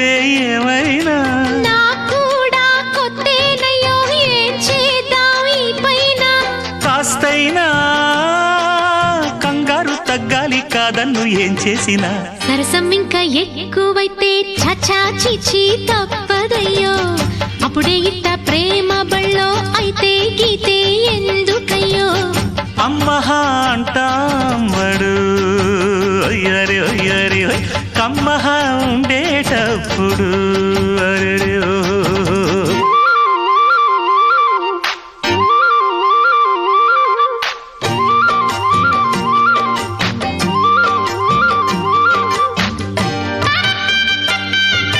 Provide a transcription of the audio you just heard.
అవుతే ఏమైనా కూడా కొత్తేనయ్యో ఏం చేద్దాం ఈ పైన కాస్తైనా కంగారు తగ్గాలి కాదన్ను ఏం చేసినా సరసం ఇంకా ఎక్కువైతే చచా చిచి తప్పదయ్యో అప్పుడే ఇట్ట ప్రేమ బళ్ళో అయితే గీతే ఎందుకయ్యో అమ్మహా అంటాడు అయ్యరే అయ్యరే కమ్మహా ఉండేటప్పుడు అరే